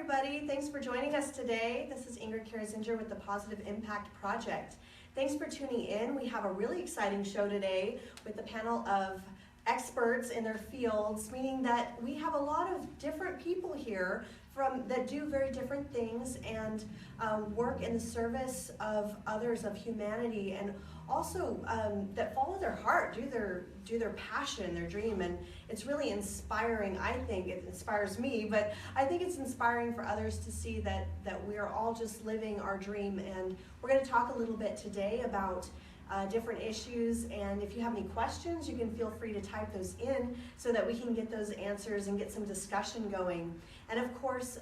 everybody. Thanks for joining us today. This is Ingrid Karazincir with the Positive Impact Project. Thanks for tuning in. We have a really exciting show today with a panel of experts in their fields, meaning that we have a lot of different people here that do very different things and work in the service of others, of humanity, and also that follow their heart, do their passion, their dream. And it's really inspiring. I think it inspires me, but I think it's inspiring for others to see that we are all just living our dream. And we're going to talk a little bit today about different issues, and if you have any questions, you can feel free to type those in so that we can get those answers and get some discussion going. And of course,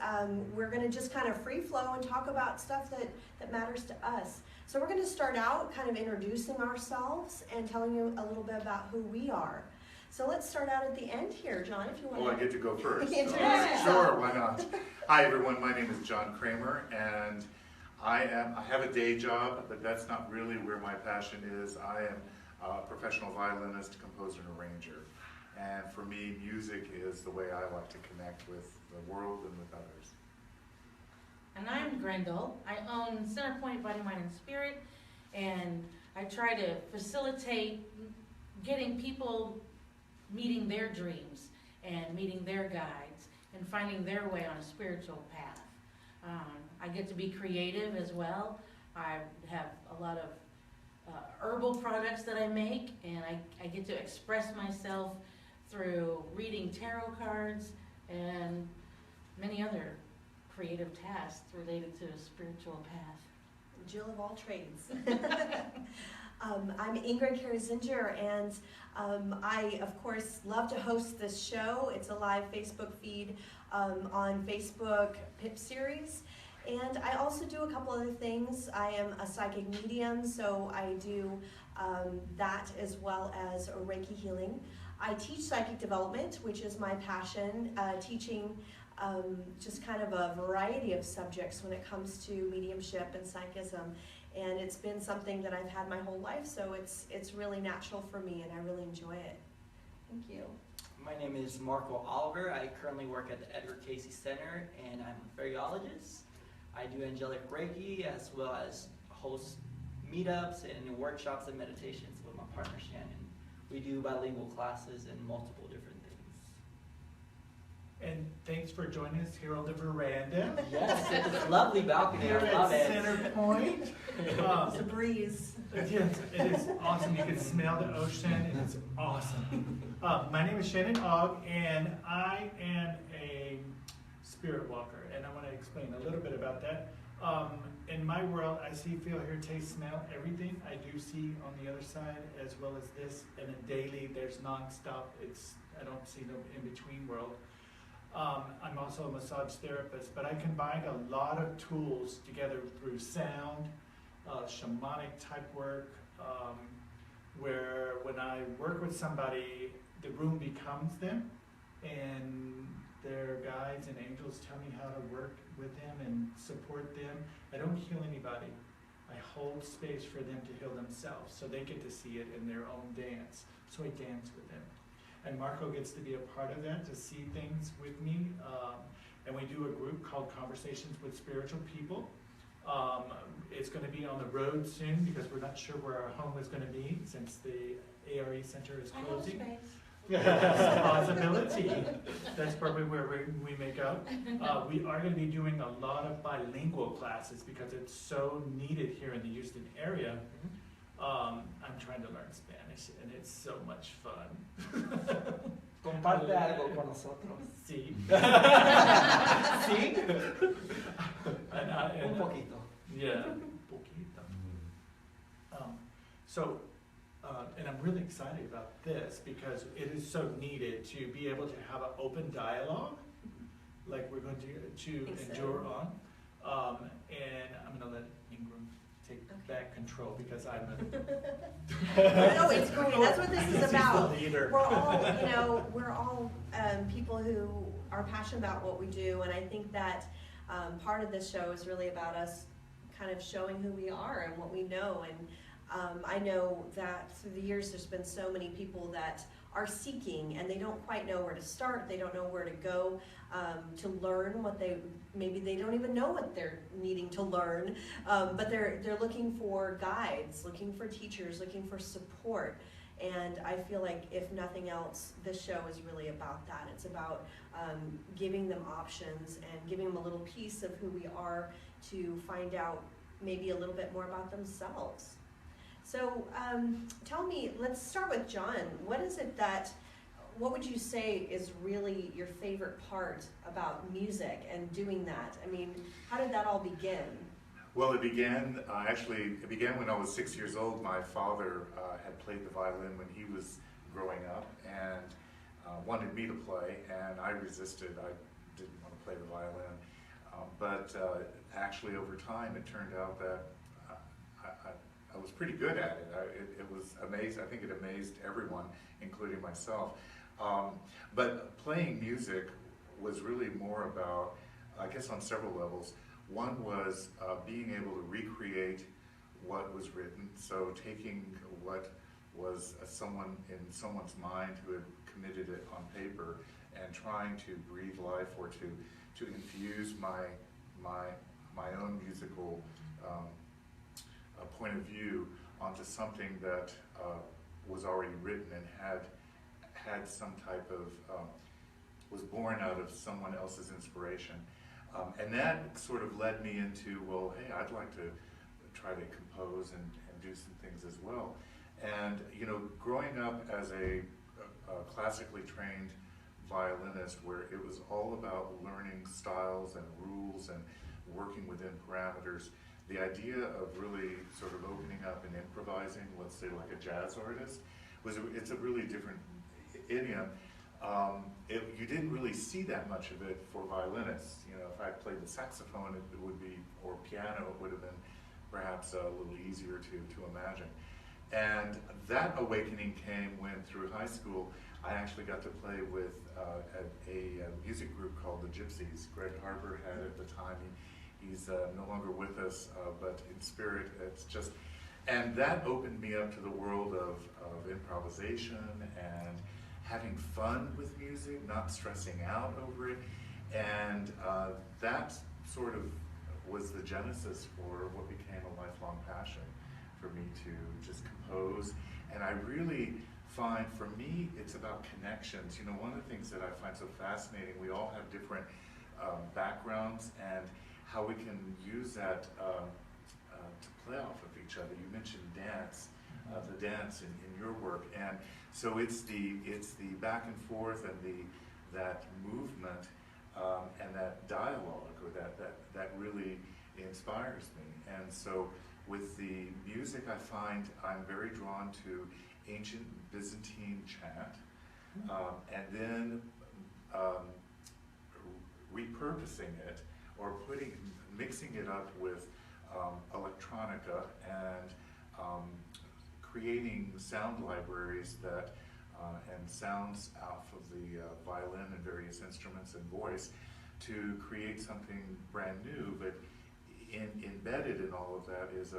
we're going to just kind of free flow and talk about stuff that matters to us. So we're going to start out kind of introducing ourselves and telling you a little bit about who we are. So let's start out at the end here, John, if you want. Oh, I get to go first. Sure, why not? Hi everyone, my name is John Cramer, and I have a day job, but that's not really where my passion is. I am a professional violinist, composer, and arranger. And for me, music is the way I like to connect with the world and with others. And I'm Grendl. I own CenterPoint Body Mind and Spirit, and I try to facilitate getting people meeting their dreams and meeting their guides and finding their way on a spiritual path. I get to be creative as well. I have a lot of herbal products that I make, and I get to express myself through reading tarot cards and many other creative tasks related to a spiritual path. Jill of all trades. I'm Ingrid Karazincir, and I, of course, love to host this show. It's a live Facebook feed on Facebook Docu-series. And I also do a couple other things. I am a psychic medium, so I do that as well as Reiki healing. I teach psychic development, which is my passion, teaching just kind of a variety of subjects when it comes to mediumship and psychism. And it's been something that I've had my whole life, so it's really natural for me, and I really enjoy it. Thank you. My name is Marco Oliver. I currently work at the Edgar Casey Center, and I'm a variologist. I do angelic Reiki as well as host meetups and workshops and meditations with my partner Shannon. We do bilingual classes and multiple different things. And thanks for joining us here on the veranda. Yes, it's a lovely balcony. Here I at love it. CenterPoint. It's a breeze. Yes, it is awesome. You can smell the ocean, and it's awesome. My name is Shannon Ogg, and I am a spirit walker, and I want to explain a little bit about that. In my world, I see, feel, hear, taste, smell, everything. I do see on the other side as well as this, and a daily, there's nonstop. I don't see no in-between world. I'm also a massage therapist, but I combine a lot of tools together through sound, shamanic type work, where when I work with somebody, the room becomes them, and their guides and angels tell me how to work with them and support them. I don't heal anybody. I hold space for them to heal themselves, so they get to see it in their own dance. So I dance with them. And Marco gets to be a part of that, to see things with me. And we do a group called Conversations with Spiritual People. It's going to be on the road soon because we're not sure where our home is going to be since the ARE Center is closing. Possibility. That's probably where we make up. We are going to be doing a lot of bilingual classes because it's so needed here in the Houston area. I'm trying to learn Spanish, and it's so much fun. Comparte algo con nosotros. Sí. Sí. Un poquito. Yeah, poquito. And I'm really excited about this because it is so needed to be able to have an open dialogue, like we're going to endure on. And I'm going to let Ingram take back control because I'm No, it's great. That's what this is about. We're all people who are passionate about what we do, and I think that part of this show is really about us kind of showing who we are and what we know. And I know that through the years there's been so many people that are seeking and they don't quite know where to start, they don't know where to go to learn what maybe they don't even know what they're needing to learn, but they're looking for guides, looking for teachers, looking for support. And I feel like if nothing else, this show is really about that. It's about giving them options and giving them a little piece of who we are to find out maybe a little bit more about themselves. So tell me, let's start with John. What would you say is really your favorite part about music and doing that? I mean, how did that all begin? Well, it began when I was 6 years old. My father had played the violin when he was growing up and wanted me to play, and I resisted. I didn't want to play the violin. But actually over time it turned out that I was pretty good at it. It was amazing. I think it amazed everyone, including myself. But playing music was really more about, I guess on several levels. One was being able to recreate what was written, so taking what was in someone's mind who had committed it on paper and trying to breathe life or to infuse my own musical point of view onto something that was already written and had some type of, was born out of someone else's inspiration. And that sort of led me into, well, hey, I'd like to try to compose and do some things as well. And, you know, growing up as a classically trained violinist, where it was all about learning styles and rules and working within parameters, the idea of really sort of opening up and improvising, let's say like a jazz artist, it's a really different idiom. You didn't really see that much of it for violinists. You know, if I played the saxophone, it would be, or piano, it would have been perhaps a little easier to imagine. And that awakening came when through high school, I actually got to play with a music group called the Gypsies. Greg Harper had it at the time. He's no longer with us, but in spirit, it's just, and that opened me up to the world of improvisation and having fun with music, not stressing out over it. And that sort of was the genesis for what became a lifelong passion for me to just compose. And I really find, for me, it's about connections. You know, one of the things that I find so fascinating, we all have different backgrounds and how we can use that to play off of each other. You mentioned dance, the dance in your work, and so it's the back and forth and that movement and that dialogue, or that really inspires me. And so with the music, I find I'm very drawn to ancient Byzantine chant, and then repurposing it or mixing it up with electronica and creating sound libraries that and sounds off of the violin and various instruments and voice to create something brand new. But embedded in all of that is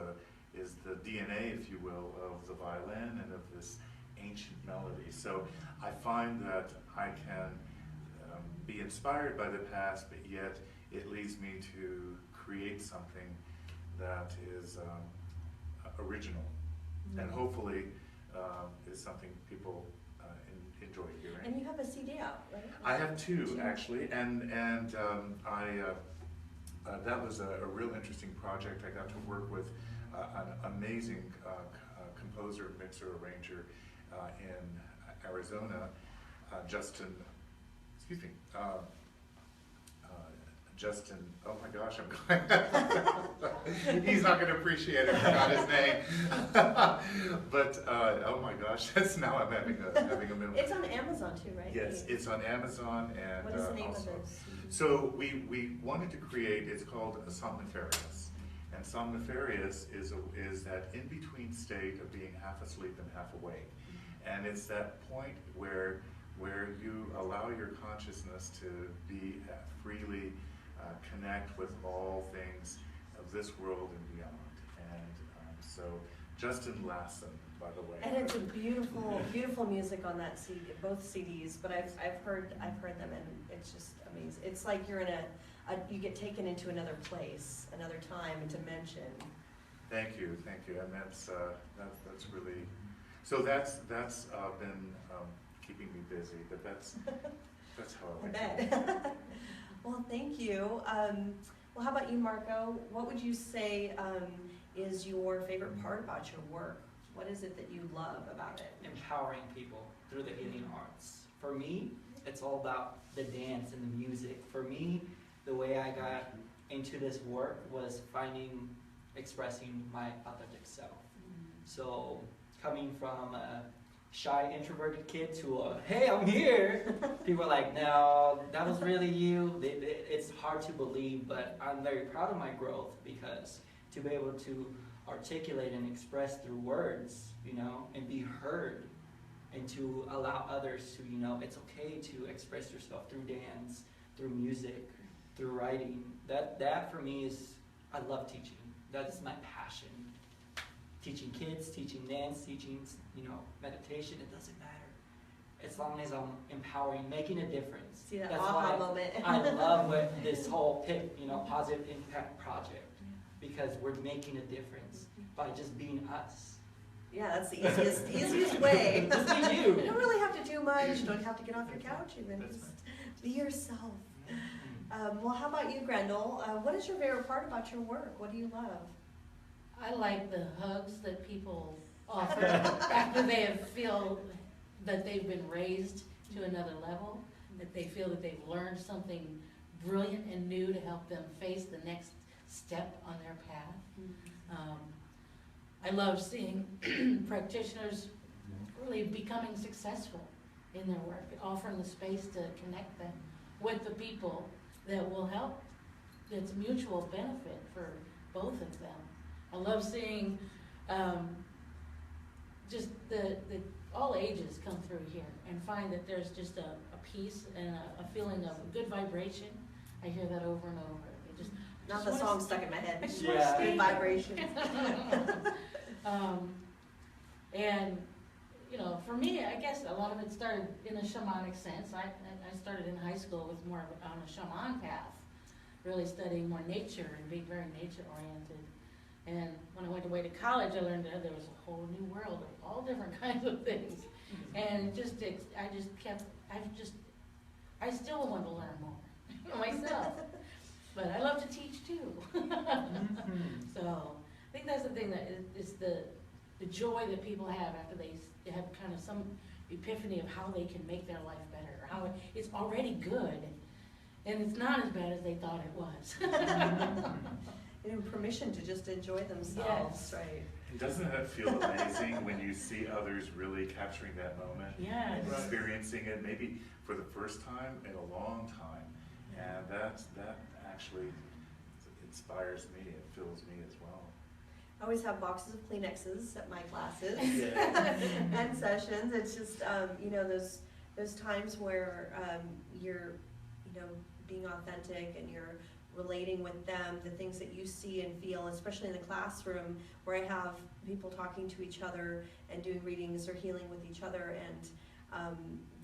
the DNA, if you will, of the violin and of this ancient melody. So I find that I can be inspired by the past, but yet it leads me to create something that is original, and hopefully is something people enjoy hearing. And you have a CD out, right? I have two, actually, and that was a real interesting project. I got to work with an amazing composer, mixer, arranger in Arizona, Justin, oh my gosh, he's not going to appreciate it, I forgot his name. But, oh my gosh, now I'm having a minute. It's on Amazon too, right? Yes, it's on Amazon, and what is the name also, of this? so we wanted to create, it's called Somniferious. And Somniferious is that in-between state of being half asleep and half awake. And it's that point where you allow your consciousness to be freely connect with all things of this world and beyond. And so Justin Lassen, by the way. And it's a beautiful, beautiful music on that CD, both CDs. But I've heard them, and it's just amazing. It's like you're in you get taken into another place, another time and dimension. Thank you, and that's really. So that's been keeping me busy, but that's how I like it. Well, thank you. Well, how about you, Marco? What would you say is your favorite part about your work? What is it that you love about it? Empowering people through the healing arts. For me, it's all about the dance and the music. For me, the way I got into this work was expressing my authentic self. So coming from a shy, introverted kid to a, hey, I'm here, people are like, no, that was really you. It's hard to believe, but I'm very proud of my growth, because to be able to articulate and express through words, and be heard, and to allow others to, it's okay to express yourself through dance, through music, through writing. That for me is, I love teaching. That's my passion. Teaching kids, teaching dance, teaching, meditation, it doesn't matter. As long as I'm empowering, making a difference. See that That's aha why moment. I love this whole positive impact project, because we're making a difference by just being us. Yeah, that's the easiest way. Just be you. You don't really have to do much. You don't have to get off your couch even. That's Just be yourself. Well, how about you, Grendel? What is your favorite part about your work? What do you love? I like the hugs that people offer after they feel that they've been raised to another level, that they feel that they've learned something brilliant and new to help them face the next step on their path. I love seeing practitioners really becoming successful in their work, offering the space to connect them with the people that will help. It's mutual benefit for both of them. I love seeing just the all ages come through here and find that there's just a peace and a feeling of a good vibration. I hear that over and over. Not the song stuck in my head. Yeah. Good vibration. And for me, I guess a lot of it started in a shamanic sense. I started in high school with more on a shaman path, really studying more nature and being very nature oriented. And when I went away to college, I learned that there was a whole new world of all different kinds of things. And I still want to learn more myself. But I love to teach too. So I think that's the thing that is the joy that people have after they have kind of some epiphany of how they can make their life better, or how it's already good, and it's not as bad as they thought it was. And permission to just enjoy themselves, Yes. right? And doesn't that feel amazing when you see others really capturing that moment? Yes. And experiencing it maybe for the first time in a long time. And that actually inspires me, it fills me as well. I always have boxes of Kleenexes at my classes Yeah. and sessions. It's just, those times where you're, being authentic and you're relating with them, the things that you see and feel, especially in the classroom where I have people talking to each other and doing readings or healing with each other, and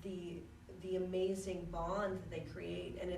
the amazing bond that they create. And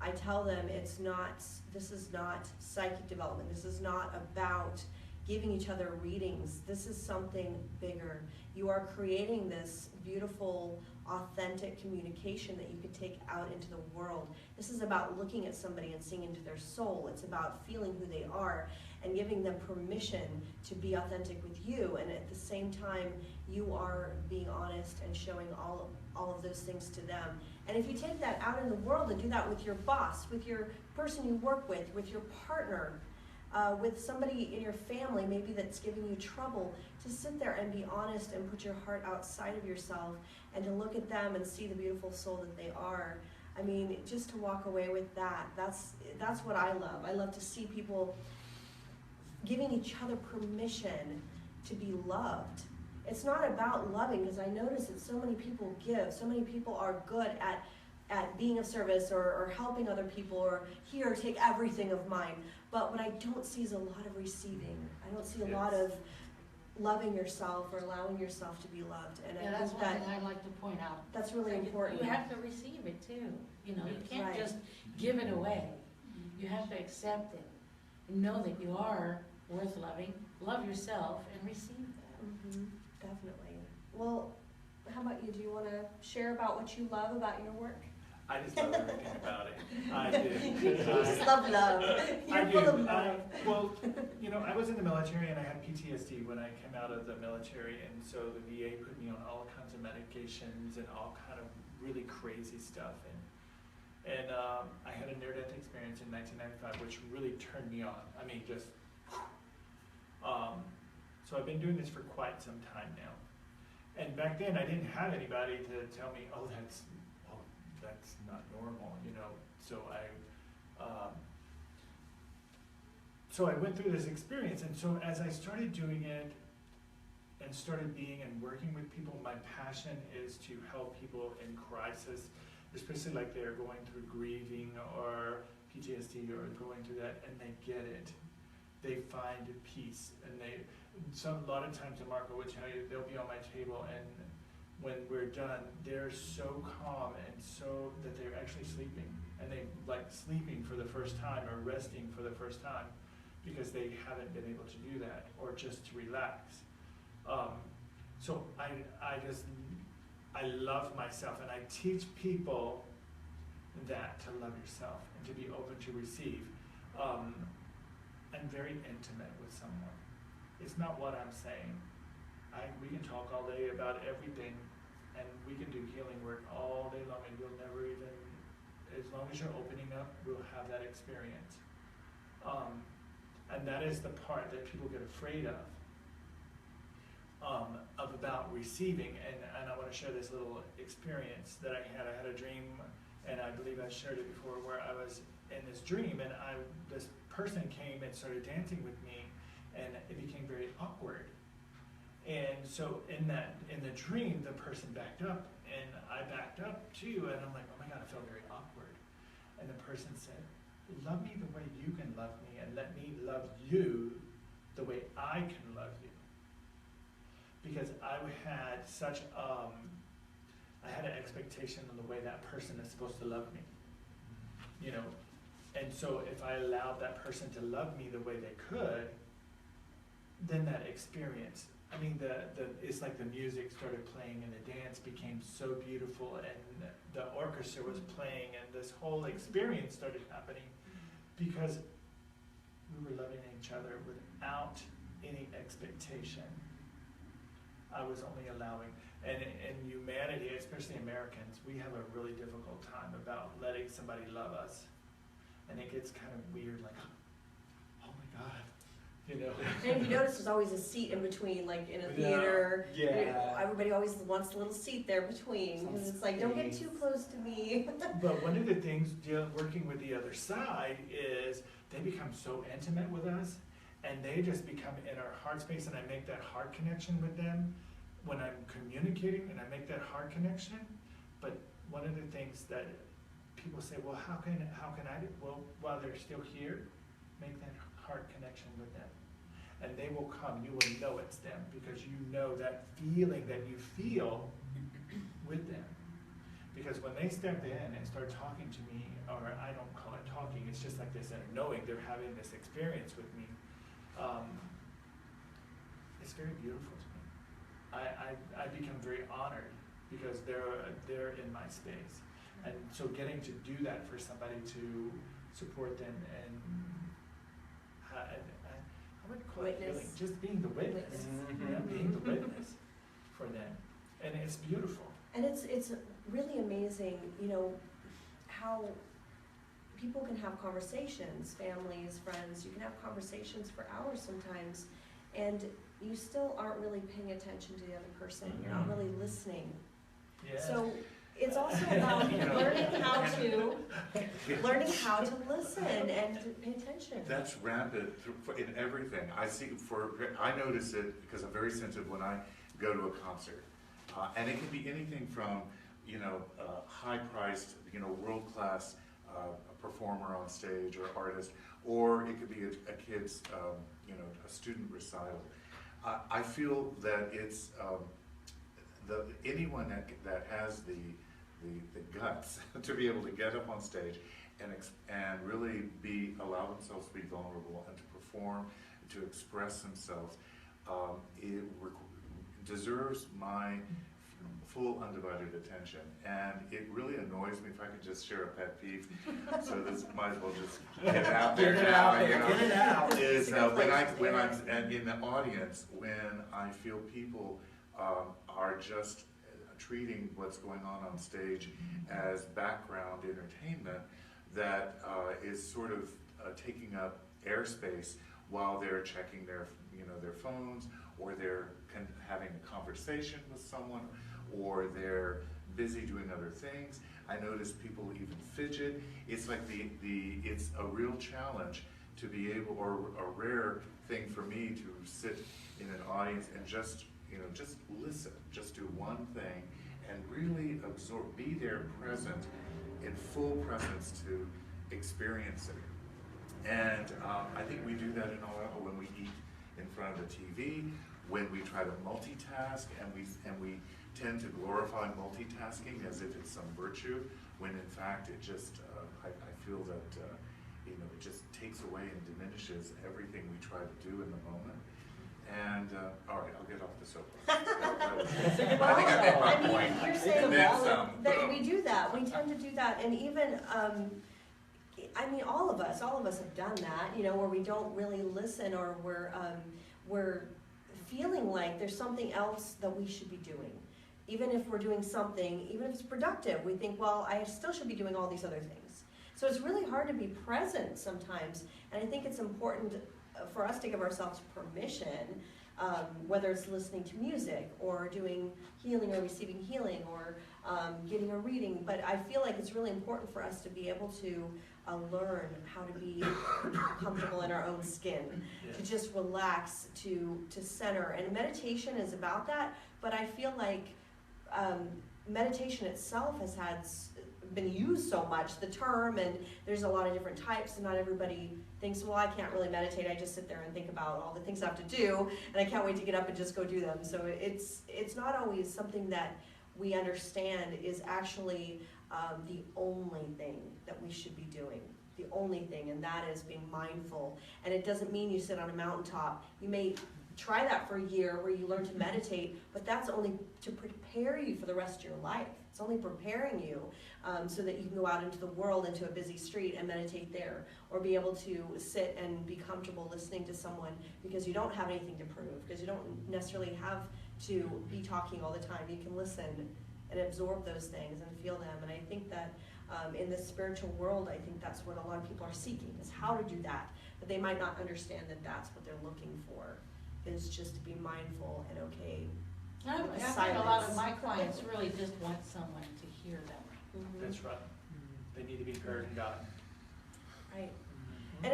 I tell them this is not psychic development. This is not about giving each other readings. This is something bigger. You are creating this beautiful, authentic communication that you could take out into the world. This is about looking at somebody and seeing into their soul. It's about feeling who they are and giving them permission to be authentic with you. And at the same time, you are being honest and showing all of those things to them. And if you take that out in the world and do that with your boss, with your person you work with your partner, with somebody in your family maybe that's giving you trouble, to sit there and be honest and put your heart outside of yourself and to look at them and see the beautiful soul that they are. I mean, just to walk away with that's what I love. I love to see people giving each other permission to be loved. It's not about loving, because I notice that so many people give, so many people are good at being of service or helping other people, or here, take everything of mine. But what I don't see is a lot of receiving. I don't see a lot of loving yourself or allowing yourself to be loved. And Yeah, I that's think one that thing I'd like to point out. that's really Like, important. You have to receive it too. You know, you can't Right. just give it away. You have to accept it and know that you are worth loving, love yourself, and receive that. Definitely. Well, how about you? Do you want to share about what you love about your work? I just love everything about it. I do. You just love love. You're I full do. of love. Well, you know, I was in the military and I had PTSD when I came out of the military, and so the VA put me on all kinds of medications and all kind of really crazy stuff. And I had a near-death experience in 1995, which really turned me on. I mean, just. So I've been doing this for quite some time now. And back then, I didn't have anybody to tell me, oh, that's not normal, you know. So I went through this experience, and so as I started doing it and started being and working with people, my passion is to help people in crisis, especially like they're going through grieving or PTSD or going through that, and they get it. They find peace, and a lot of times, and Marco would tell you, they'll be on my table, and when we're done, they're so calm and so that they're actually sleeping, and they like sleeping for the first time or resting for the first time because they haven't been able to do that, or just to relax. So I love myself, and I teach people that to love yourself and to be open to receive. I'm very intimate with someone. It's not what I'm saying. We can talk all day about everything, and we can do healing work all day long, and you'll never even, as long as you're opening up, we'll have that experience. And that is the part that people get afraid of about receiving. And I want to share this little experience that I had. I had a dream, and I believe I shared it before, where I was in this dream, and this person came and started dancing with me, and it became very awkward. And so in the dream, the person backed up, and I backed up too, and I'm like, oh my God, I felt very awkward. And the person said, love me the way you can love me, and let me love you the way I can love you. Because I had such, I had an expectation on the way that person is supposed to love me, you know. And so if I allowed that person to love me the way they could, then that experience, I mean, it's like the music started playing and the dance became so beautiful, and the orchestra was playing, and this whole experience started happening because we were loving each other without any expectation. I was only allowing, and in humanity, especially Americans, we have a really difficult time about letting somebody love us. And it gets kind of weird, like, oh my God, you know. And if you notice, there's always a seat in between, like in a theater. Yeah. Everybody always wants a little seat there between, because it's like, don't get too close to me. But one of the things working with the other side is they become so intimate with us, and they just become in our heart space, and I make that heart connection with them when I'm communicating, and I make that heart connection. But one of the things that people say, well, how can I do? Well, while they're still here, make that heart connection with them. And they will come, you will know it's them, because you know that feeling that you feel with them. Because when they step in and start talking to me, or I don't call it talking, it's just like this, and knowing they're having this experience with me, it's very beautiful to me. I become very honored because they're in my space. And so getting to do that for somebody to support them and I wouldn't call it healing, just being the witness. Yeah, being the witness for them. And it's beautiful. And it's really amazing, you know, how people can have conversations, families, friends, you can have conversations for hours sometimes, and you still aren't really paying attention to the other person. You're not really listening. Yeah. So it's also about learning how to listen and to pay attention. That's rampant in everything. I notice it because I'm very sensitive when I go to a concert. And it can be anything from, you know, high-priced, you know, world-class performer on stage or artist, or it could be a kid's, you know, a student recital. I feel that it's anyone that has the guts to be able to get up on stage and really allow themselves to be vulnerable and to perform, to express themselves, deserves my full undivided attention. And it really annoys me, if I could just share a pet peeve, so this might as well just get it out there now, you know. Get it out. Is when I'm and in the audience, when I feel people are just treating what's going on stage as background entertainment that is sort of taking up airspace while they're checking their phones, or they're having a conversation with someone, or they're busy doing other things. I notice people even fidget. It's like it's a real challenge to be able, or a rare thing for me to sit in an audience and just listen, just do one thing and really absorb, be there present, in full presence to experience it. And I think we do that when we eat in front of the TV, when we try to multitask, and we tend to glorify multitasking as if it's some virtue, when in fact it just, I feel that it just takes away and diminishes everything we try to do in the moment. And all right, I'll get off the soapbox. I think I made my point. You're saying And then some. that we do that. We tend to do that, and even all of us have done that. Where we don't really listen, or we're feeling like there's something else that we should be doing. Even if we're doing something, even if it's productive, we think, well, I still should be doing all these other things. So it's really hard to be present sometimes, and I think it's important for us to give ourselves permission, whether it's listening to music, or doing healing, or receiving healing, or getting a reading. But I feel like it's really important for us to be able to learn how to be comfortable in our own skin, to just relax, to center. And meditation is about that, but I feel like meditation itself has been used so much, the term, and there's a lot of different types, and not everybody thinks, well, I can't really meditate, I just sit there and think about all the things I have to do, and I can't wait to get up and just go do them. So it's not always something that we understand is actually the only thing that we should be doing. The only thing, and that is being mindful. And it doesn't mean you sit on a mountaintop. You may try that for a year where you learn to meditate, but that's only to prepare you for the rest of your life. It's only preparing you so that you can go out into the world, into a busy street, and meditate there, or be able to sit and be comfortable listening to someone, because you don't have anything to prove, because you don't necessarily have to be talking all the time. You can listen and absorb those things and feel them. And I think that in this spiritual world, I think that's what a lot of people are seeking, is how to do that. But they might not understand that that's what they're looking for, is just to be mindful and okay. I think a lot of my clients really just want someone to hear them. Mm-hmm. That's right. They need to be heard and gotten. Right. And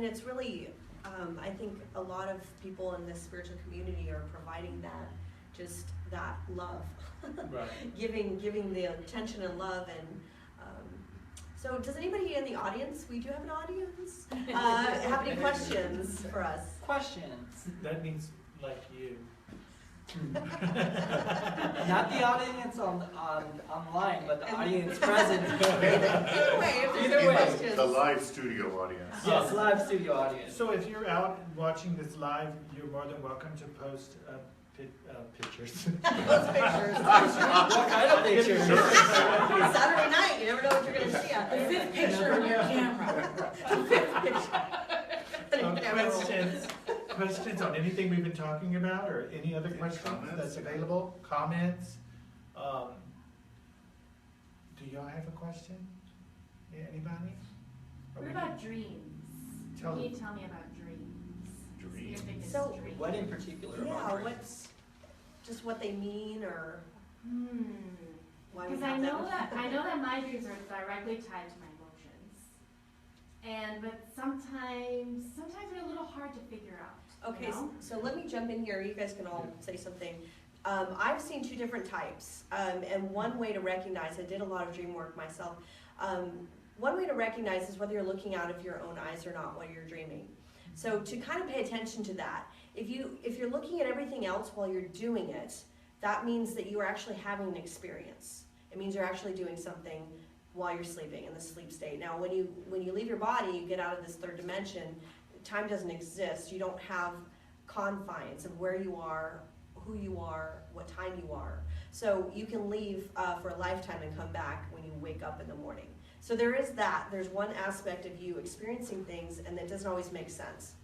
it's really, I think a lot of people in this spiritual community are providing that love. Right. giving the attention and love. And so does anybody in the audience, we do have an audience, have any questions for us? Questions. That means like you. Not the audience online, but the audience present. Either way, if there's Either any way. questions. The live studio audience. Yes, live studio audience. So if you're out watching this live, you're more than welcome to post pictures. Those pictures. What kind of pictures? Saturday night, you never know what you're going to see out The there. fifth picture on your camera. Questions on anything we've been talking about, or any other questions comments? that's available? Comments? Do y'all have a question? Yeah, anybody? Or What we about can dreams? tell- Can you tell me about dreams? Dreams? Your biggest So, dream. What in particular about Yeah, dreams? just what they mean, or why we Because I have know that. that I know that my dreams are directly tied to my emotions, but sometimes they're a little hard to figure out. Okay, You know? so let me jump in here. You guys can all say something. I've seen two different types, and one way to recognize, I did a lot of dream work myself, one way to recognize is whether you're looking out of your own eyes or not while you're dreaming. So to kind of pay attention to that, If you're looking at everything else while you're doing it, that means that you are actually having an experience. It means you're actually doing something while you're sleeping in the sleep state. Now, when you leave your body, you get out of this third dimension. Time doesn't exist. You don't have confines of where you are, who you are, what time you are. So you can leave for a lifetime and come back when you wake up in the morning. So there is that. There's one aspect of you experiencing things, and that doesn't always make sense.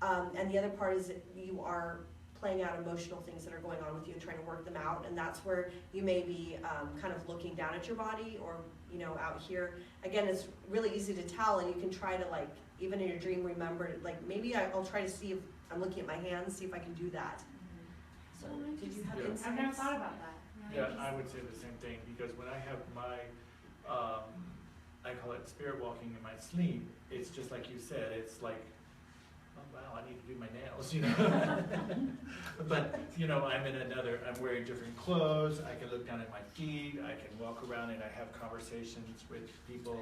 And the other part is that you are playing out emotional things that are going on with you and trying to work them out, and that's where you may be kind of looking down at your body, or out here. Again, it's really easy to tell, and you can try to, like, even in your dream, remember, like, maybe I'll try to see if I'm looking at my hands, see if I can do that. So did you have insights? I've never thought about that. Yeah, I would say the same thing, because when I have my, I call it spirit walking in my sleep, it's just like you said, it's like, oh wow, I need to do my nails, But, I'm wearing different clothes, I can look down at my feet, I can walk around and I have conversations with people.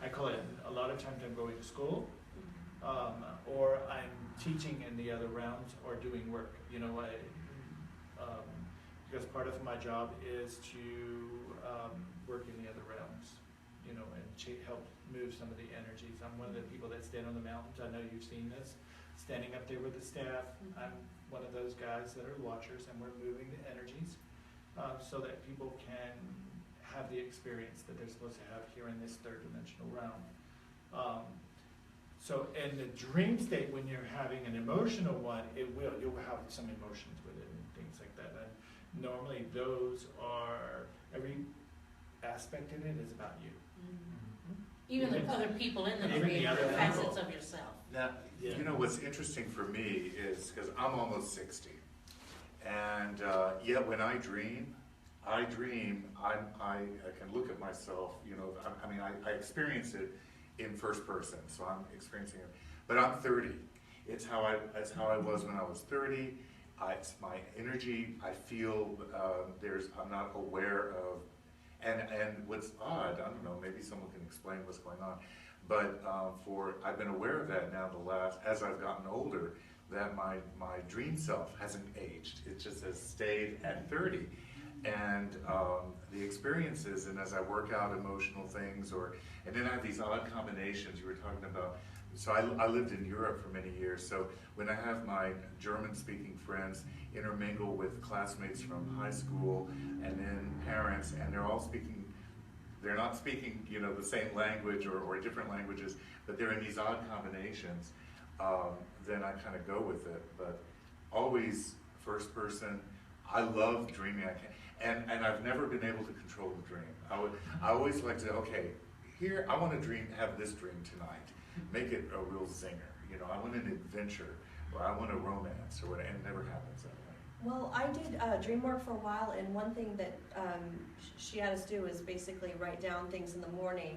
I call it, a lot of times I'm going to school, or I'm teaching in the other realms or doing work. Because part of my job is to work in the other realms, and help move some of the energies. I'm one of the people that stand on the mountains. I know you've seen this, standing up there with the staff. I'm one of those guys that are watchers, and we're moving the energies so that people can have the experience that they're supposed to have here in this third dimensional realm. So in the dream state, when you're having an emotional one, you'll have some emotions with it and things like that. And normally those are, every aspect in it is about you. Even the other people in the Even dream the are other facets people. of yourself. Now, Yeah. what's interesting for me is, because I'm almost 60, and yet when I dream, I can look at myself, I experience it in first person, so I'm experiencing it, but I'm 30. It's how I was when I was 30. It's my energy. I feel I'm not aware of, and what's odd, I don't know, maybe someone can explain what's going on, but I've been aware of that now as I've gotten older, that my dream self hasn't aged. It just has stayed at 30. And the experiences, and as I work out emotional things, and then I have these odd combinations you were talking about. So I lived in Europe for many years, so when I have my German-speaking friends intermingle with classmates from high school, and then parents, and they're not speaking, the same language or different languages, but they're in these odd combinations, then I kind of go with it. But always first person. I love dreaming. And I've never been able to control the dream. I always like to, okay, here, I want to have this dream tonight. Make it a real zinger. I want an adventure, or I want a romance, or whatever, and it never happens that way. Well, I did dream work for a while, and one thing that she had us do is basically write down things in the morning.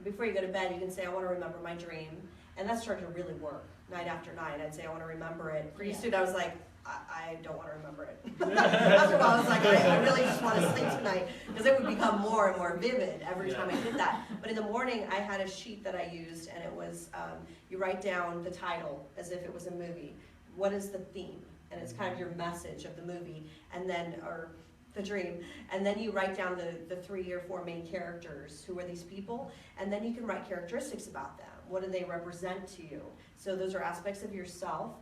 Before you go to bed, you can say, I want to remember my dream. And that started to really work. Night after night, I'd say, I want to remember it. Pretty soon, I was like, I don't want to remember it. After a while, I was like, I really just want to sleep tonight, because it would become more and more vivid every time I did that. But in the morning, I had a sheet that I used, and it was, you write down the title as if it was a movie. What is the theme? And it's kind of your message of the movie, and then, or the dream. And then you write down the 3 or 4 main characters. Who are these people? And then you can write characteristics about them. What do they represent to you? So those are aspects of yourself.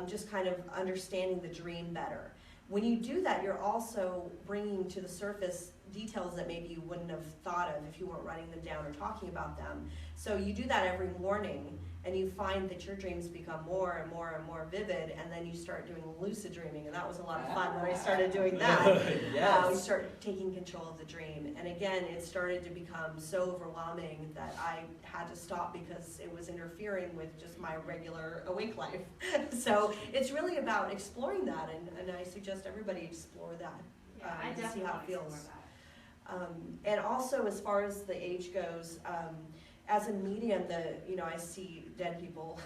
Just kind of understanding the dream better. When you do that, you're also bringing to the surface details that maybe you wouldn't have thought of if you weren't writing them down or talking about them. So you do that every morning, and you find that your dreams become more and more and more vivid, and then you start doing lucid dreaming, and that was a lot of fun when I started doing that. Yes. We start taking control of the dream, and again, it started to become so overwhelming that I had to stop because it was interfering with just my regular awake life. So it's really about exploring that, and I suggest everybody explore that. Yeah, I to see definitely how it want to explore feels. that. And also, as far as the age goes, as a medium, I see dead people.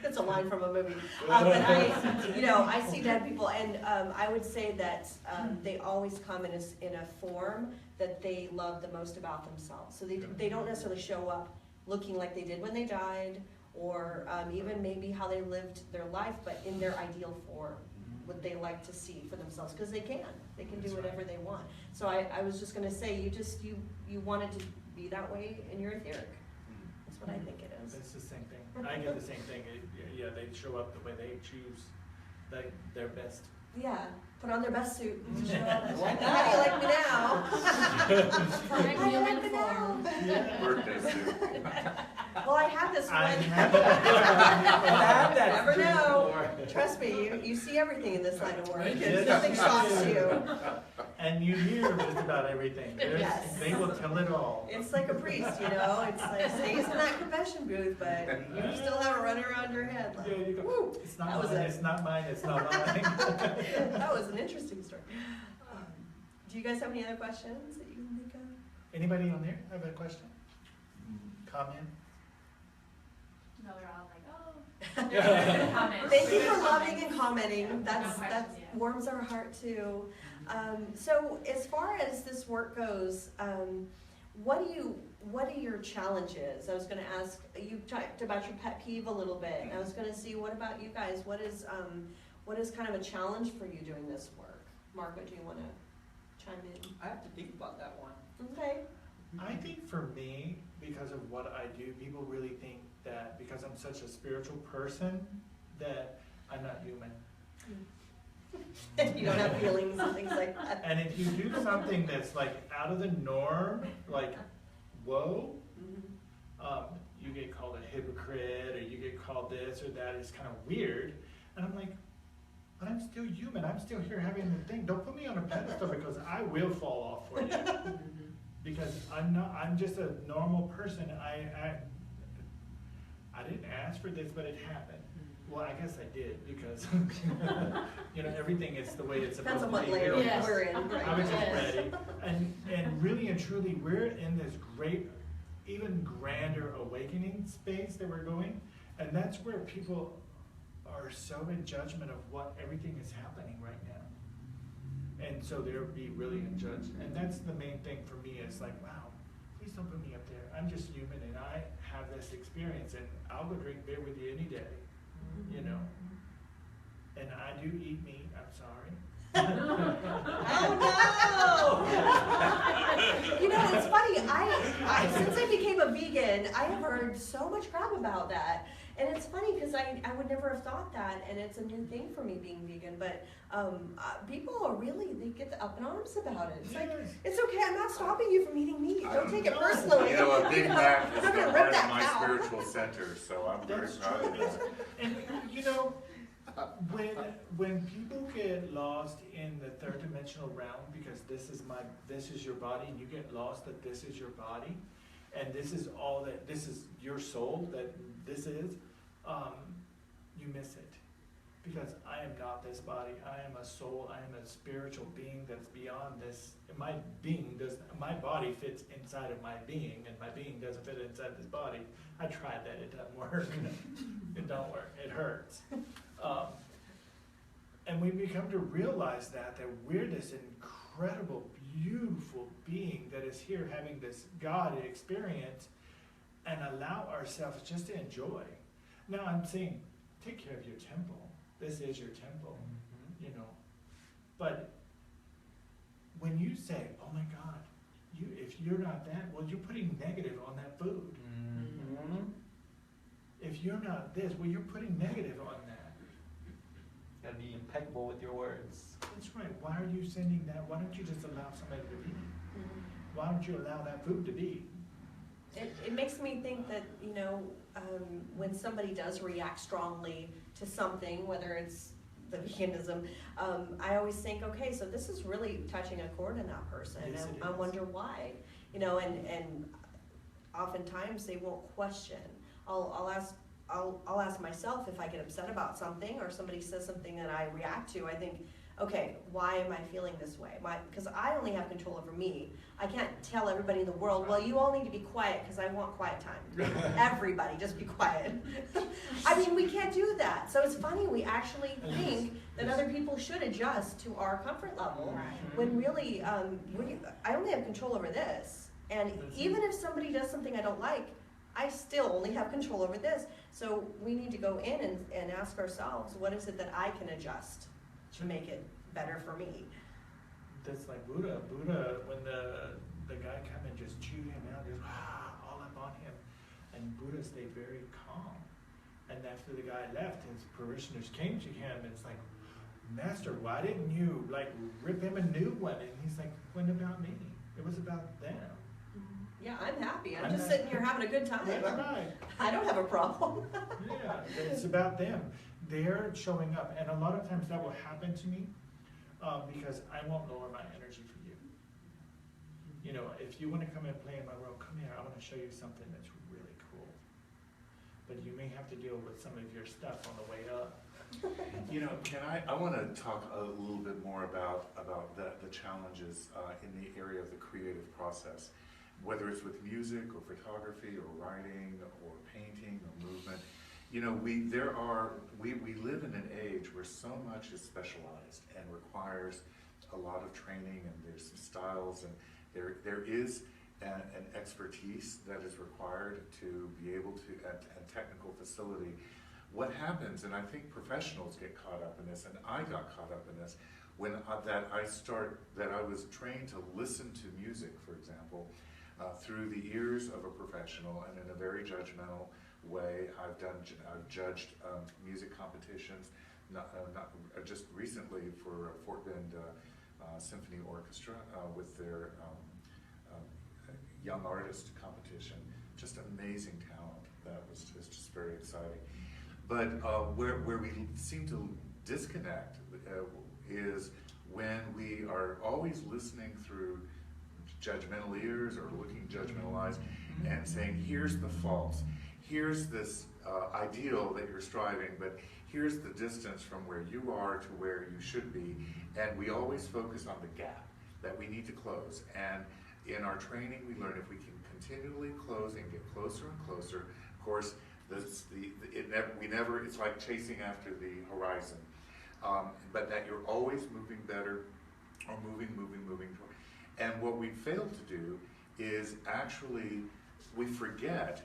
It's a line from a movie. But I see dead people, and I would say that they always come in a form that they love the most about themselves. So they don't necessarily show up looking like they did when they died, or even maybe how they lived their life, but in their ideal form, what they like to see for themselves, because they can do whatever they want. So I was just going to say, you wanted to be that way, and you're etheric. That's what I think it is. It's the same thing. I get the same thing. Yeah, they show up the way they choose, like their best. Yeah, put on their best suit. And show up. Like How do you like me now? For How do you like me human now? form. Yeah. Birthday suit. Well, I had this I one. have that. Never dream know. before. Trust me, you see everything in this line of work. Yes, Nothing you shocks do. you. And you hear just about everything. Yes. They will tell it all. It's like a priest, you know. It's like stays in that confession booth, but you still have it running around your head. Like, Yeah, you go, woo. it's not That was mine, it. it's not mine, it's not mine. That was an interesting story. Do you guys have any other questions that you can think of? Anybody on there have a question? Comment? No, they're all like, oh. Comments. Thank you for Comments. loving and commenting. No That questions, yeah. warms our heart too. So as far as this work goes, what are your challenges? I was going to ask. You talked about your pet peeve a little bit. I was going to see, what about you guys? What is kind of a challenge for you doing this work? Marco, do you want to chime in? I have to think about that one. Okay. I think for me, because of what I do, people really think that because I'm such a spiritual person, that I'm not human. You don't have feelings and things like that. And if you do something that's like out of the norm, like, whoa, you get called a hypocrite, or you get called this or that. It's kind of weird. And I'm like, but I'm still human. I'm still here having the thing. Don't put me on a pedestal, because I will fall off for you. Because I'm just a normal person. I didn't ask for this, but it happened. Well, I guess I did, because you know, everything is the way it's supposed Depends on to what be. layer Yes. we're in. Right? I was just Yes. ready. And really and truly, we're in this great, even grander awakening space that we're going. And that's where people are so in judgment of what everything is happening right now. And so they'll be really in judge. And that's the main thing for me, is like, wow, please don't put me up there. I'm just human, and I have this experience, and I'll go drink beer with you any day, you know. And I do eat meat, I'm sorry. Oh no! You know, it's funny. I since I became a vegan, I have heard so much crap about that, and it's funny because I would never have thought that, and it's a new thing for me being vegan. But people are really, they get the up in arms about it. It's like, Yes. it's okay. I'm not stopping you from eating meat. I Don't don't take it know. personally. You know, a Big Mac I'm is not the gonna heart rip of that my cow. spiritual center, so I'm very That's proud of true. that. And you know, when people get lost in the third dimensional realm, because this is your body, and you get lost that this is your body, and this is all that, this is your soul, that this is, you miss it. Because I am not this body. I am a soul. I am a spiritual being that's beyond this. My body fits inside of my being, and my being doesn't fit inside this body. I tried that. It doesn't work. It don't work. It hurts. And we become to realize that we're this incredible, beautiful being that is here having this God experience, and allow ourselves just to enjoy. Now I'm saying, take care of your temple. This is your temple, you know. But when you say, oh my God, if you're not that, well, you're putting negative on that food. If you're not this, well, you're putting negative on that. Gotta be impeccable with your words. That's right. Why are you sending that? Why don't you just allow somebody to be? Why don't you allow that food to be? It makes me think that, you know, when somebody does react strongly to something, whether it's the veganism, I always think, okay, so this is really touching a chord in that person. Yes, and it I is. wonder why, you know, and oftentimes they won't question. I'll ask myself if I get upset about something, or somebody says something that I react to. I think, okay, why am I feeling this way? Because I only have control over me. I can't tell everybody in the world, well, you all need to be quiet because I want quiet time. Everybody, just be quiet. I mean, we can't do that. So it's funny, we actually think that other people should adjust to our comfort level, when really, I only have control over this. And even if somebody does something I don't like, I still only have control over this. So we need to go in and ask ourselves, what is it that I can adjust to make it better for me? That's like Buddha. Buddha, when the guy come and just chewed him out, just all up on him. And Buddha stayed very calm. And after the guy left, his parishioners came to him and it's like, Master, why didn't you like rip him a new one? And he's like, what about me? It was about them. Yeah, I'm happy. I'm I'm just happy. sitting here having a good time. That's right. I don't have a problem. Yeah, it's about them. They're showing up. And a lot of times that will happen to me because I won't lower my energy for you. You know, if you want to come and play in my room, come here. I want to show you something that's really cool. But you may have to deal with some of your stuff on the way up. You know, I want to talk a little bit more about the challenges in the area of the creative process, whether it's with music or photography or writing or painting or movement. You know, we live in an age where so much is specialized and requires a lot of training, and there's some styles, and there is an expertise that is required to be able to, and technical facility. What happens, and I think professionals get caught up in this, and I got caught up in this, when I was trained to listen to music, for example, through the ears of a professional and in a very judgmental way. I've judged music competitions, just recently for Fort Bend Symphony Orchestra with their young artist competition. Just amazing talent. That was just very exciting. But where we seem to disconnect is when we are always listening through judgmental ears or looking judgmental eyes and saying, here's the faults, here's this ideal that you're striving, but here's the distance from where you are to where you should be, and we always focus on the gap that we need to close. And in our training, we learn if we can continually close and get closer and closer. Of course, it's like chasing after the horizon, but that you're always moving better, or moving toward. And what we fail to do is actually, we forget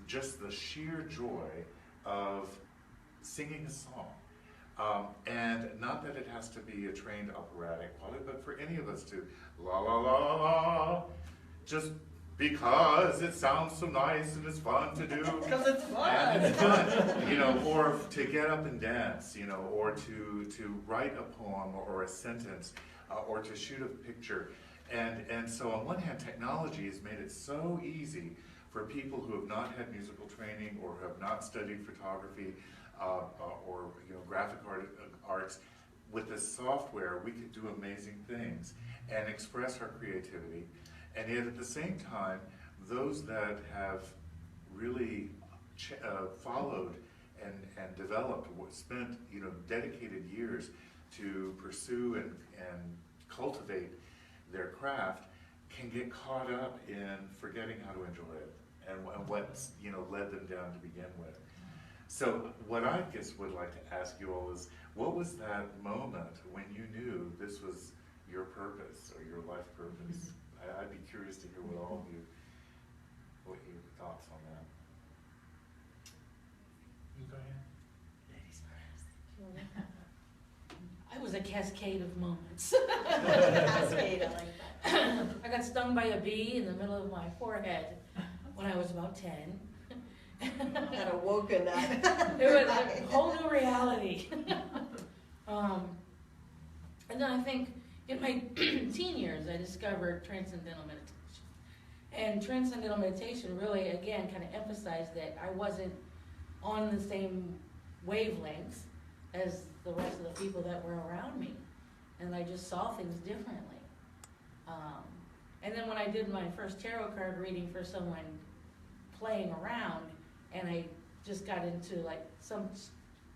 just the sheer joy of singing a song. And not that it has to be a trained operatic quality, but for any of us to la la la la la, just because it sounds so nice and it's fun to do. Because it's fun. And it's fun, you know, or to get up and dance, you know, or to write a poem or a sentence, or to shoot a picture. And so on one hand, technology has made it so easy for people who have not had musical training or have not studied photography or graphic arts. With this software, we could do amazing things and express our creativity. And yet at the same time, those that have really followed and developed, spent dedicated years to pursue and cultivate their craft, can get caught up in forgetting how to enjoy it and what's led them down to begin with. So what I guess would like to ask you all is, what was that moment when you knew this was your purpose or your life purpose? I'd be curious to hear what your thoughts on that. You go ahead. Ladies first. I was a cascade of moments. Cascade, I like that. I got stung by a bee in the middle of my forehead when I was about 10. Had awoken that. It was a whole new reality. And then I think in my teen years, I discovered transcendental meditation. And transcendental meditation really, again, kind of emphasized that I wasn't on the same wavelengths as the rest of the people that were around me. And I just saw things differently. And then when I did my first tarot card reading for someone playing around, and I just got into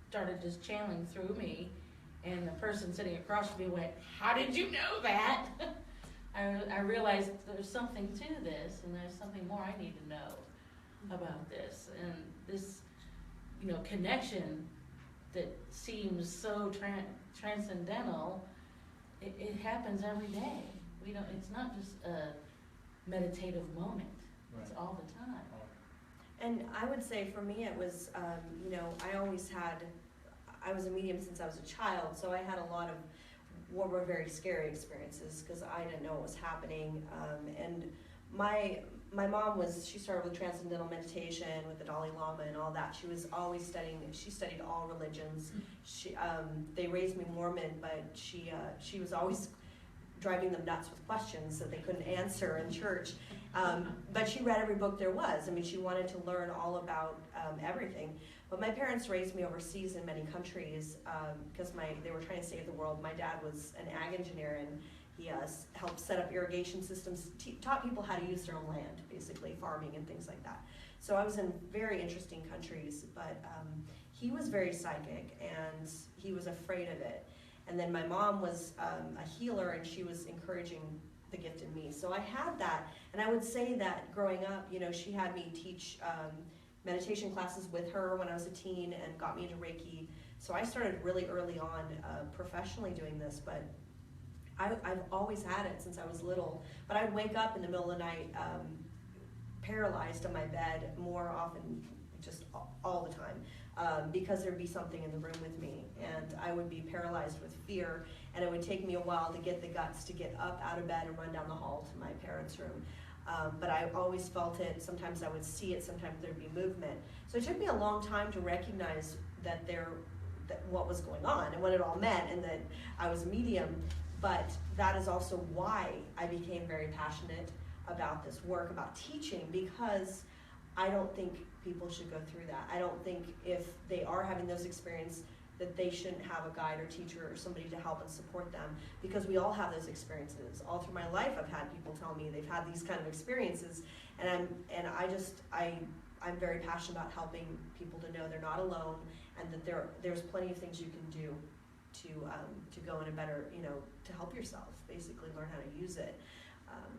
started just channeling through me, and the person sitting across from me went, "How did you know that?" I realized there's something to this, and there's something more I need to know about this. And this, connection that seems so transcendental, it happens every day. It's not just a meditative moment. It's all the time. And I would say for me, it was, you know, I was a medium since I was a child, so I had a lot of what were very scary experiences because I didn't know what was happening. And my mom she started with transcendental meditation with the Dalai Lama and all that. She was always she studied all religions. They raised me Mormon, but she was always driving them nuts with questions that they couldn't answer in church. But she read every book there was. I mean, she wanted to learn all about everything. But my parents raised me overseas in many countries because they were trying to save the world. My dad was an ag engineer, and he helped set up irrigation systems, taught people how to use their own land, basically farming and things like that. So I was in very interesting countries, but he was very psychic, and he was afraid of it. And then my mom was a healer, and she was encouraging the gift in me. So I had that, and I would say that growing up, you know, she had me teach meditation classes with her when I was a teen and got me into Reiki. So I started really early on professionally doing this, but I've always had it since I was little. But I'd wake up in the middle of the night paralyzed on my bed more often, just all the time, because there'd be something in the room with me. And I would be paralyzed with fear, and it would take me a while to get the guts to get up out of bed and run down the hall to my parents' room. But I always felt it. Sometimes I would see it, sometimes there'd be movement. So it took me a long time to recognize that what was going on and what it all meant, and that I was a medium. But that is also why I became very passionate about this work, about teaching, because I don't think people should go through that. I don't think if they are having those experiences that they shouldn't have a guide or teacher or somebody to help and support them, because we all have those experiences. All through my life I've had people tell me they've had these kind of experiences, and I'm very passionate about helping people to know they're not alone, and that there's plenty of things you can do to go in a better, you know, to help yourself, basically learn how to use it.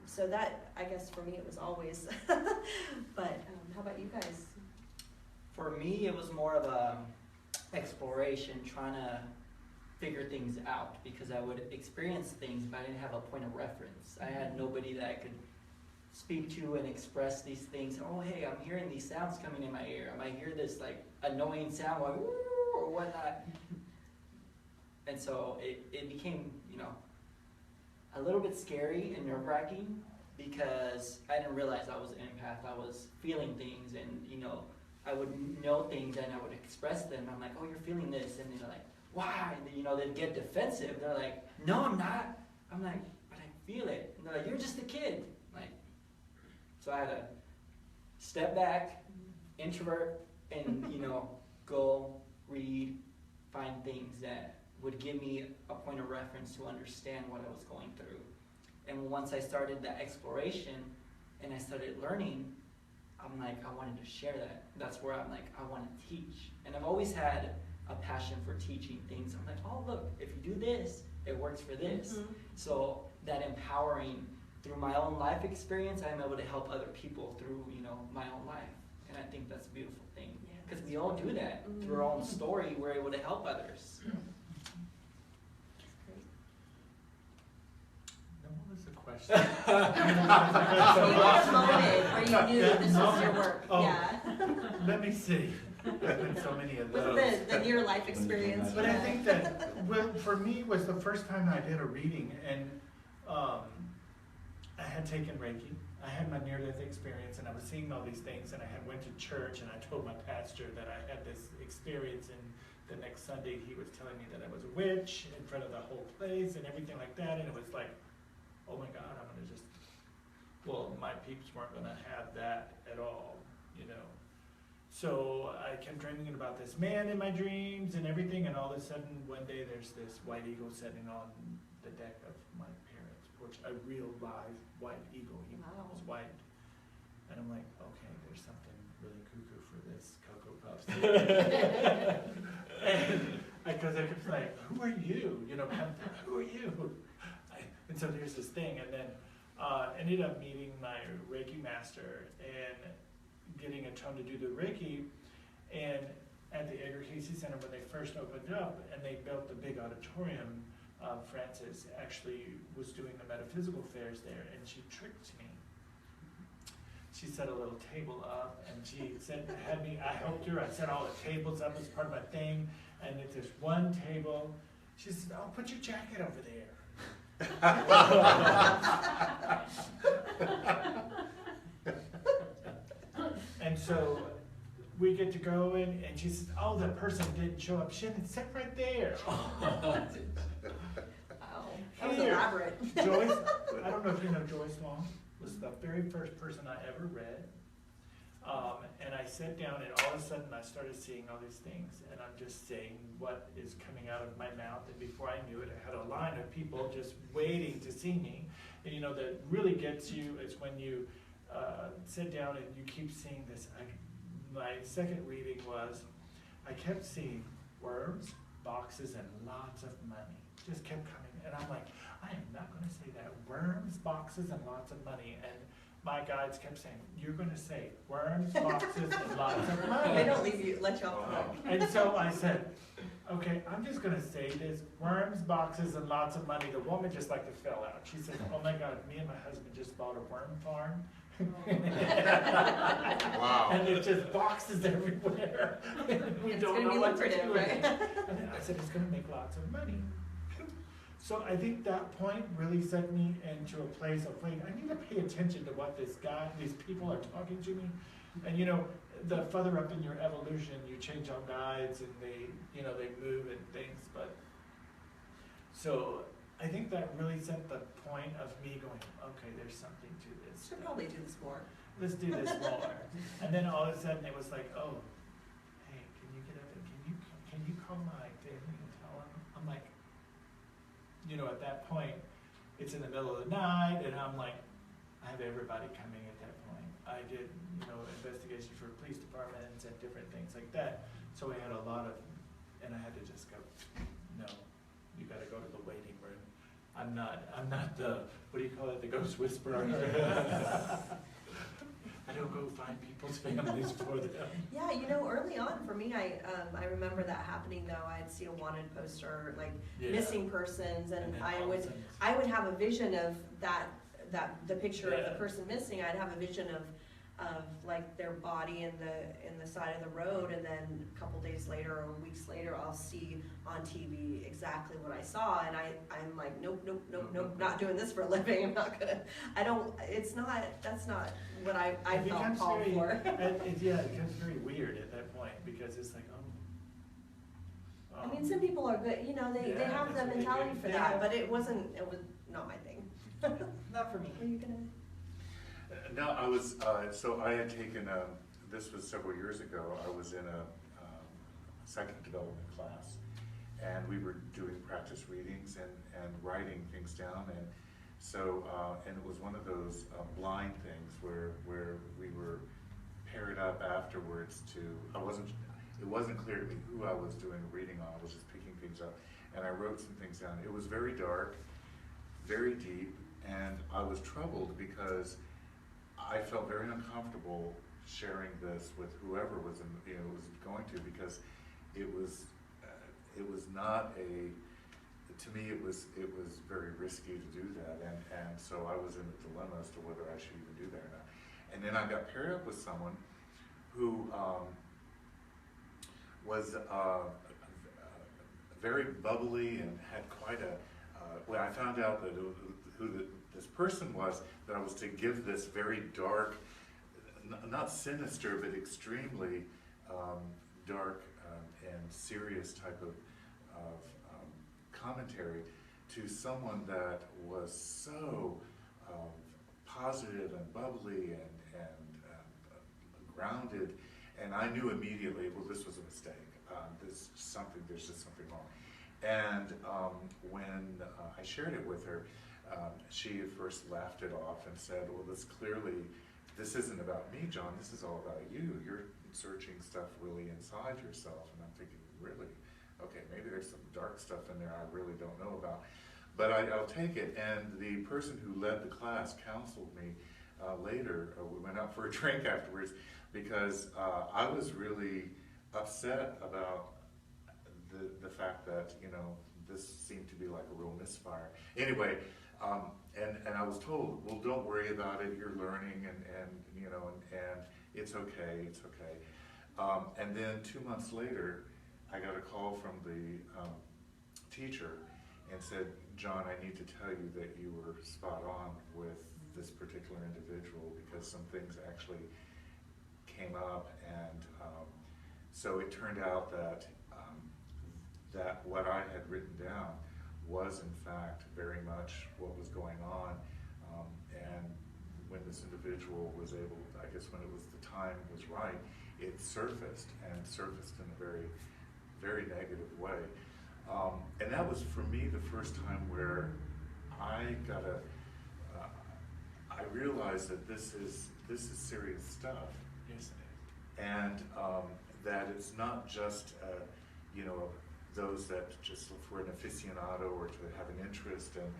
So that, I guess for me it was always, but how about you guys? For me, it was more of a exploration, trying to figure things out, because I would experience things, but I didn't have a point of reference. I had nobody that I could speak to and express these things. Oh, hey, I'm hearing these sounds coming in my ear. I might hear this like annoying sound like woo or whatnot. And so it became, you know, a little bit scary and nerve-wracking, because I didn't realize I was an empath. I was feeling things, and, you know, I would know things and I would express them. I'm like, oh, you're feeling this. And they're like, why? And, you know, they'd get defensive. They're like, no, I'm not. I'm like, but I feel it. And they're like, you're just a kid. Like, so I had to step back, introvert, and, you know, go read, find things that would give me a point of reference to understand what I was going through. And once I started that exploration and I started learning, I'm like, I wanted to share that. That's where I'm like, I want to teach. And I've always had a passion for teaching things. I'm like, oh, look, if you do this, it works for this. Mm-hmm. So that empowering through my own life experience, I'm able to help other people through, you know, my own life. And I think that's a beautiful thing. Because we all do that. Mm-hmm. Through our own story, we're able to help others. You had a moment where you knew this was your work. Oh, yeah. Let me see. There's been so many of those. Was it the near life experience? But I think that, well, for me, was the first time I did a reading, and I had taken Reiki. I had my near-death experience, and I was seeing all these things, and I had went to church, and I told my pastor that I had this experience, and the next Sunday he was telling me that I was a witch in front of the whole place and everything like that, and it was like, oh my God, I'm gonna just, well, my peeps weren't gonna have that at all, you know. So I kept dreaming about this man in my dreams and everything, and all of a sudden one day there's this white eagle sitting on the deck of my parents' porch, a real live white eagle. He was white. And I'm like, okay, there's something really cuckoo for this Cocoa Puffs. And because I was like, who are you? You know, who are you? And so there's this thing, and then ended up meeting my Reiki master and getting a tone to do the Reiki. And at the Edgar Casey Center, when they first opened up and they built the big auditorium, Frances actually was doing the metaphysical fairs there, and she tricked me. she set a little table up, and she had me, I helped her, I set all the tables up as part of my thing, and if there's one table, she said, oh, put your jacket over there. And so we get to go in, and she says, oh, the person didn't show up. Shannon, sit right there. Wow, that was Here. elaborate. Joyce, I don't know if you know Joyce Long, was the very first person I ever read. And I sat down, and all of a sudden I started seeing all these things, and I'm just saying what is coming out of my mouth. And before I knew it, I had a line of people just waiting to see me. And you know, that really gets you is when you sit down and you keep seeing this. My second reading was, I kept seeing worms, boxes, and lots of money. Just kept coming, and I'm like, I am not going to say that. Worms, boxes, and lots of money. And my guides kept saying, you're going to say worms, boxes, and lots of money. They don't leave you, let you off the hook. And so I said, okay, I'm just going to say this, worms, boxes, and lots of money. The woman just like to fell out. She said, oh my God, me and my husband just bought a worm farm. Wow. And there's just boxes everywhere. We It's don't gonna know be what to lucrative, do with right? it. And then I said, it's going to make lots of money. So I think that point really set me into a place of, wait, I need to pay attention to what these people are talking to me. And you know, the further up in your evolution, you change on guides and they move and things. But so I think that really set the point of me going, okay, there's something to this. Should probably do this more. Let's do this more. And then all of a sudden it was like, oh, hey, can you get up and can you call my family and tell them? I'm like, you know, at that point, it's in the middle of the night, and I'm like, I have everybody coming at that point. I did, you know, investigation for police departments and different things like that. So we had a lot of, and I had to just go, no, you got to go to the waiting room. I'm not the, what do you call it, the ghost whisperer. I don't go find people's families for them. Yeah, you know, early on for me, I remember that happening though. I'd see a wanted poster, like Yeah. missing persons, and then I all of a would sudden have a vision of the picture of Yeah. the person missing. I'd have a vision of like their body in the side of the road, and then a couple days later or weeks later, I'll see on TV exactly what I saw, and I'm like, nope, not doing this for a living. I'm not gonna. That's not what I It felt becomes called very, for. it becomes very weird at that point because it's like, I mean, some people are good, you know, they Yeah, have the that's what they mentality do. for Yeah. that, but it was not my thing. Not for me. Were you gonna? No, I was, so I had taken, this was several years ago, I was in a psychic development class, and we were doing practice readings and writing things down, and so, and it was one of those blind things where we were paired up afterwards to, it wasn't clear to me who I was doing a reading on, I was just picking things up, and I wrote some things down. It was very dark, very deep, and I was troubled because I felt very uncomfortable sharing this with whoever was was going to, because it was not to me it was very risky to do that, and so I was in a dilemma as to whether I should even do that or not. And then I got paired up with someone who was very bubbly and had quite a when I found out that this person was, that I was to give this very dark, not sinister, but extremely dark and serious type of commentary to someone that was so positive and bubbly and grounded, and I knew immediately, well, this was a mistake. There's just something wrong. And when I shared it with her, she at first laughed it off and said, well, this isn't about me, John, this is all about you. You're searching stuff really inside yourself. And I'm thinking, really? Okay, maybe there's some dark stuff in there I really don't know about. But I'll take it. And the person who led the class counseled me later. We went out for a drink afterwards because I was really upset about the fact that, this seemed to be like a real misfire. Anyway, And I was told, well, don't worry about it, you're learning, and you know, and it's okay, it's okay. And then 2 months later, I got a call from the teacher and said, John, I need to tell you that you were spot on with this particular individual, because some things actually came up, and so it turned out that that what I had written down was in fact very much what was going on, and when this individual was able, I guess when it was the time was right, it surfaced, and surfaced in a very, very negative way. And that was for me the first time where I got I realized that this is serious stuff. Yes, it And that it's not just, you know, those that just look for an aficionado or to have an interest and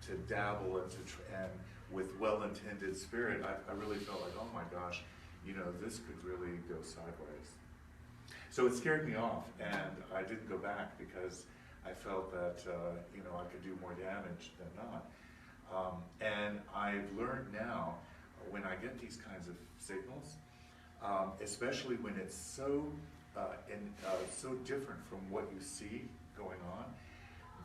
to dabble and and with well-intended spirit. I really felt like, oh my gosh, you know, this could really go sideways. So it scared me off, and I didn't go back because I felt that, you know, I could do more damage than not. And I've learned now, when I get these kinds of signals, especially when it's so so different from what you see going on,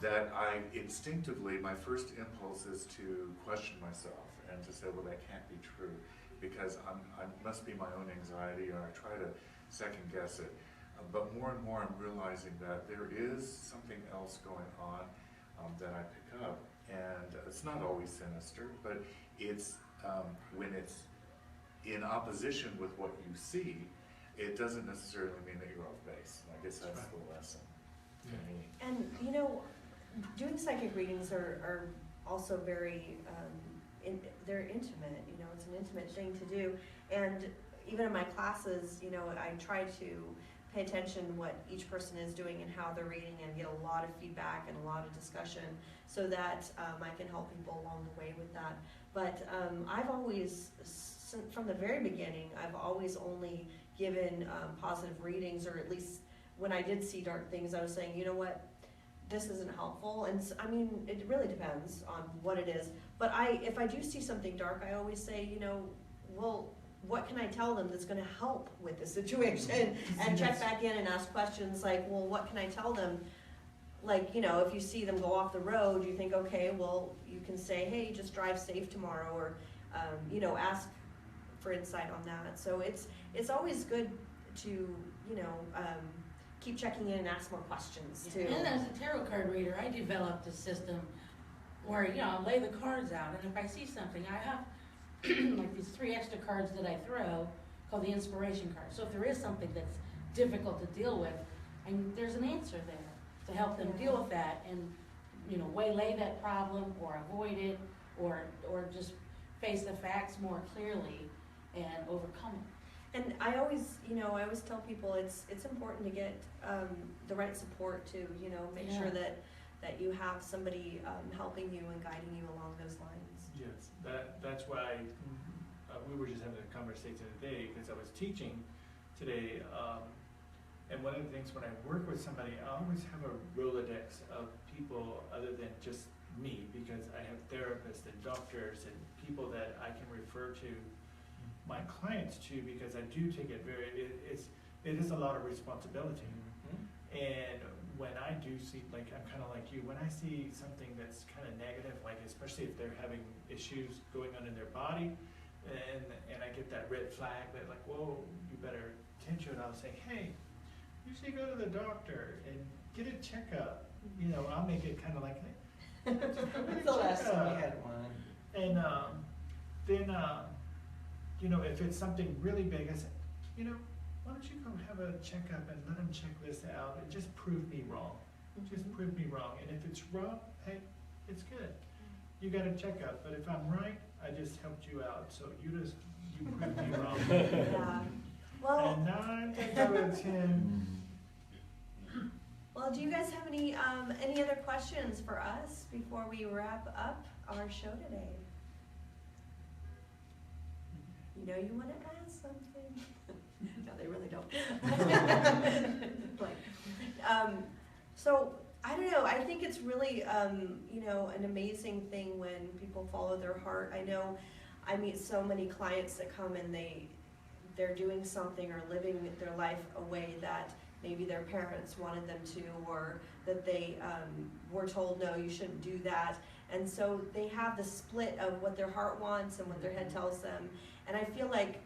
that I instinctively, my first impulse is to question myself and to say, well, that can't be true, because I must be my own anxiety, or I try to second guess it. But more and more I'm realizing that there is something else going on that I pick up, and it's not always sinister, but it's when it's in opposition with what you see, it doesn't necessarily mean that you're off base. I guess that's the lesson for me. And you know, doing psychic readings are also very, they're intimate, you know, it's an intimate thing to do. And even in my classes, you know, I try to pay attention what each person is doing and how they're reading, and get a lot of feedback and a lot of discussion, so that I can help people along the way with that. But I've always, from the very beginning, I've always only given positive readings, or at least when I did see dark things, I was saying, you know what, this isn't helpful. And I mean, it really depends on what it is. But if I do see something dark, I always say, you know, well, what can I tell them that's going to help with the situation? And check back in and ask questions like, well, what can I tell them? Like, you know, if you see them go off the road, you think, okay, well, you can say, hey, just drive safe tomorrow, or, you know, ask for insight on that. So it's always good to, you know, keep checking in and ask more questions too. And as a tarot card reader, I developed a system where, you know, I lay the cards out, and if I see something, I have like these 3 extra cards that I throw called the inspiration cards. So if there is something that's difficult to deal with, and there's an answer there to help them deal with that, and, you know, waylay that problem, or avoid it, or just face the facts more clearly and overcome it. And I always, you know, I always tell people it's important to get the right support to, you know, make sure that you have somebody helping you and guiding you along those lines. Yes, that's why we were just having a conversation today, because I was teaching today, and one of the things when I work with somebody, I always have a Rolodex of people other than just me, because I have therapists and doctors and people that I can refer to my clients to, because I do take it it is a lot of responsibility. And when I do see, like, I'm kind of like you, when I see something that's kind of negative, like especially if they're having issues going on in their body, and I get that red flag that like, whoa, you better attend to it, I'll say, hey, you should go to the doctor and get a checkup. You know, I'll make it kind of like, hey, just go get a The last time checkup. we had one. And then, you know, if it's something really big, I say, you know, why don't you go have a checkup and let them check this out and just prove me wrong. Just prove me wrong. And if it's wrong, hey, it's good. You got a checkup. But if I'm right, I just helped you out. So you proved me wrong. Yeah. Well, And 9 times out of 10. well, do you guys have any other questions for us before we wrap up our show today? You know you want to ask something. No, they really don't. So I don't know, I think it's really, you know, an amazing thing when people follow their heart. I know I meet so many clients that come and they're doing something or living their life a way that maybe their parents wanted them to, or that they were told, no, you shouldn't do that. And so they have the split of what their heart wants and what their head tells them. And I feel like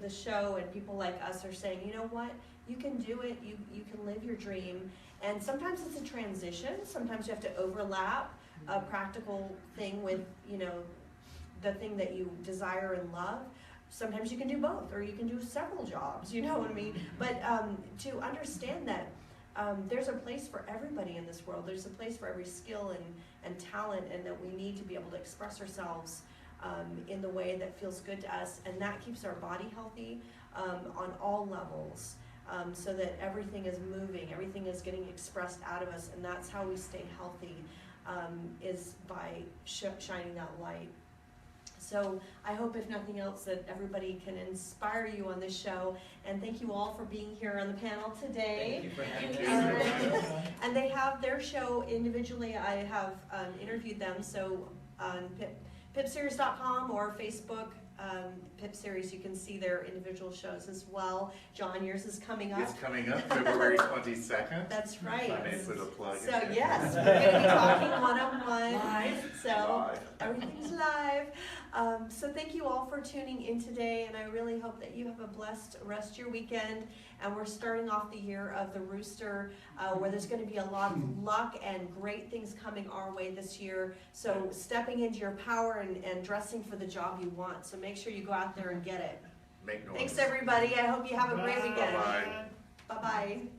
the show and people like us are saying, you know what, you can do it, you can live your dream. And sometimes it's a transition, sometimes you have to overlap a practical thing with, you know, the thing that you desire and love. Sometimes you can do both, or you can do several jobs, you know what I mean? But to understand that there's a place for everybody in this world, there's a place for every skill and talent, and that we need to be able to express ourselves in the way that feels good to us, and that keeps our body healthy on all levels, so that everything is moving, everything is getting expressed out of us, and that's how we stay healthy, is by shining that light. So I hope, if nothing else, that everybody can inspire you on this show. And thank you all for being here on the panel today. Thank you for having us. And they have their show individually. I have interviewed them. So on pipseries.com or Facebook, Pip Series, you can see their individual shows as well. John, yours is coming up. It's coming up February 22nd. That's right. I may put a plug So in. yes, we're going to be talking one-on-one. Live. So Live. everything's live. So thank you all for tuning in today, and I really hope that you have a blessed rest of your weekend. And we're starting off the year of the Rooster, where there's going to be a lot of luck and great things coming our way this year. So stepping into your power and dressing for the job you want. So make sure you go out there and get it. Make noise. Thanks everybody. I hope you have a great Bye. weekend. Bye-bye. Bye-bye.